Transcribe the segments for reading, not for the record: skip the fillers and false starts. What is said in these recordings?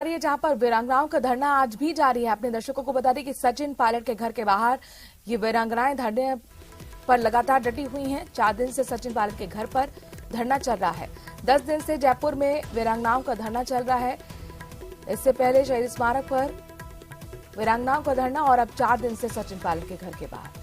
जहां पर वीरांगनाओं का धरना आज भी जारी है। अपने दर्शकों को बता दें कि सचिन पायलट के घर के बाहर ये वीरांगनाएं धरने पर लगातार डटी हुई हैं। 4 दिन से सचिन पायलट के घर पर धरना चल रहा है। 10 दिन से जयपुर में वीरांगनाओं का धरना चल रहा है। इससे पहले शहीद स्मारक पर वीरांगनाओं का धरना और अब 4 दिन से सचिन पायलट के घर के बाहर।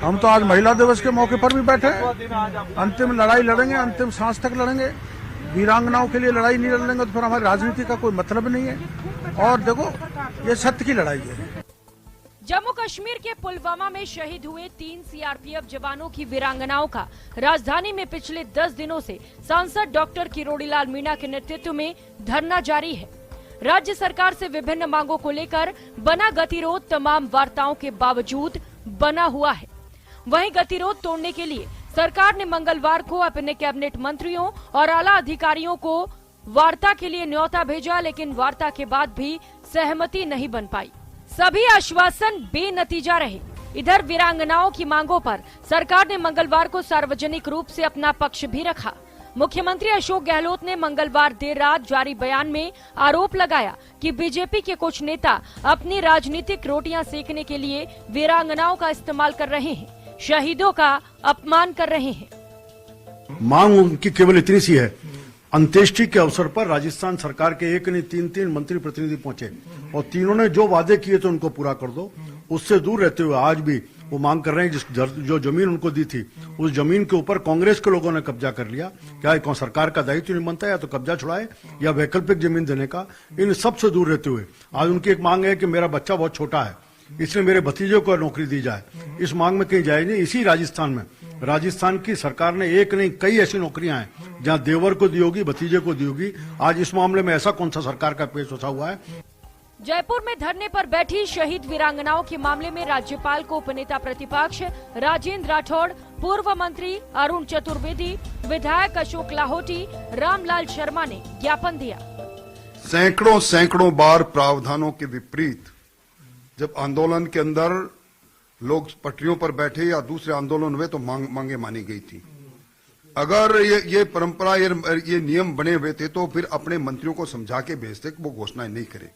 हम तो आज महिला दिवस के मौके पर भी बैठे हैं। अंतिम लड़ाई लड़ेंगे, अंतिम सांस तक लड़ेंगे। वीरांगनाओं के लिए लड़ाई नहीं लड़ेंगे तो फिर हमारी राजनीति का कोई मतलब नहीं है। और देखो, ये सत्य की लड़ाई है। जम्मू कश्मीर के पुलवामा में शहीद हुए 3 सीआरपीएफ जवानों की वीरांगनाओं का राजधानी में पिछले 10 दिनों से सांसद डॉक्टर किरोड़ीलाल मीणा के नेतृत्व में धरना जारी है। राज्य सरकार से विभिन्न मांगों को लेकर बना गतिरोध तमाम वार्ताओं के बावजूद बना हुआ है। वहीं गतिरोध तोड़ने के लिए सरकार ने मंगलवार को अपने कैबिनेट मंत्रियों और आला अधिकारियों को वार्ता के लिए न्योता भेजा, लेकिन वार्ता के बाद भी सहमति नहीं बन पाई। सभी आश्वासन बेनतीजा रहे। इधर वीरांगनाओं की मांगों पर सरकार ने मंगलवार को सार्वजनिक रूप से अपना पक्ष भी रखा। मुख्यमंत्री अशोक गहलोत ने मंगलवार देर रात जारी बयान में आरोप लगाया कि बीजेपी के कुछ नेता अपनी राजनीतिक रोटियां सेकने के लिए वीरांगनाओं का इस्तेमाल कर रहे हैं, शहीदों का अपमान कर रहे हैं। मांग उनकी केवल इतनी सी है, अंत्येष्टि के अवसर पर राजस्थान सरकार के एक नहीं 3 मंत्री प्रतिनिधि पहुंचे और तीनों ने जो वादे किए थे उनको पूरा कर दो। उससे दूर रहते हुए आज भी वो मांग कर रहे हैं जो जमीन उनको दी थी उस जमीन के ऊपर कांग्रेस के लोगों ने कब्जा कर लिया। क्या सरकार का दायित्व नहीं बनता, या तो कब्जा छुड़ाए या वैकल्पिक जमीन देने का। इन सबसे दूर रहते हुए आज उनकी एक मांग है कि मेरा बच्चा बहुत छोटा है, इसलिए मेरे भतीजे को नौकरी दी जाए। इस मांग में कहीं जाए नहीं। इसी राजस्थान में राजस्थान की सरकार ने एक नहीं कई ऐसी नौकरियां हैं जहां देवर को दी होगी, भतीजे को दी होगी। आज इस मामले में ऐसा कौन सा सरकार का पेश उठा हुआ है। जयपुर में धरने पर बैठी शहीद वीरांगनाओं के मामले में राज्यपाल को उपनेता प्रतिपक्ष राजेंद्र राठौड़, पूर्व मंत्री अरुण चतुर्वेदी, विधायक अशोक लाहोटी, रामलाल शर्मा ने ज्ञापन दिया। सैकड़ों बार प्रावधानों के विपरीत जब आंदोलन के अंदर लोग पटरियों पर बैठे या दूसरे आंदोलन हुए तो मांगे मानी गई थी। अगर ये परंपरा ये नियम बने हुए थे तो फिर अपने मंत्रियों को समझा के भेजते कि वो घोषणाएं नहीं करे।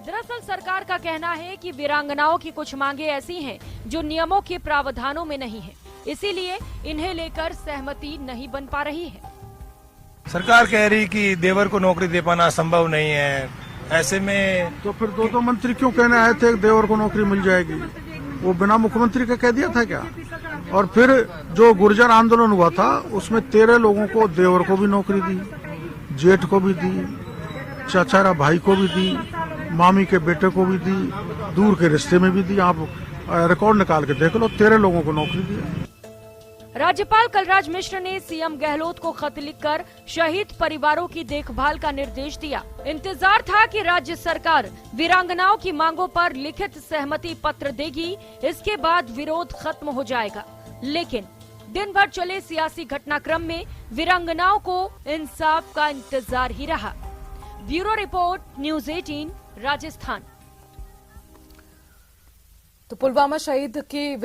दरअसल सरकार का कहना है कि वीरांगनाओं की कुछ मांगे ऐसी हैं जो नियमों के प्रावधानों में नहीं है, इसीलिए इन्हें लेकर सहमति नहीं बन पा रही है। सरकार कह रही कि देवर को नौकरी दे पाना संभव नहीं है। ऐसे में तो फिर दो मंत्री क्यों कहने आए थे कि देवर को नौकरी मिल जाएगी? वो बिना मुख्यमंत्री का कह दिया था क्या? और फिर जो गुर्जर आंदोलन हुआ था उसमें 13 लोगों को देवर को भी नौकरी दी, जेठ को भी दी, चाचारा भाई को भी दी, मामी के बेटे को भी दी, दूर के रिश्ते में भी दी। आप रिकॉर्ड निकाल के देख लो, 13 लोगों को नौकरी दी। राज्यपाल कलराज मिश्र ने सीएम गहलोत को खत लिखकर शहीद परिवारों की देखभाल का निर्देश दिया। इंतजार था कि राज्य सरकार वीरांगनाओं की मांगों पर लिखित सहमति पत्र देगी, इसके बाद विरोध खत्म हो जाएगा। लेकिन दिन भर चले सियासी घटनाक्रम में वीरांगनाओं को इंसाफ का इंतजार ही रहा। Bureau report, news 18, Rajasthan. तो पुलवामा शहीद की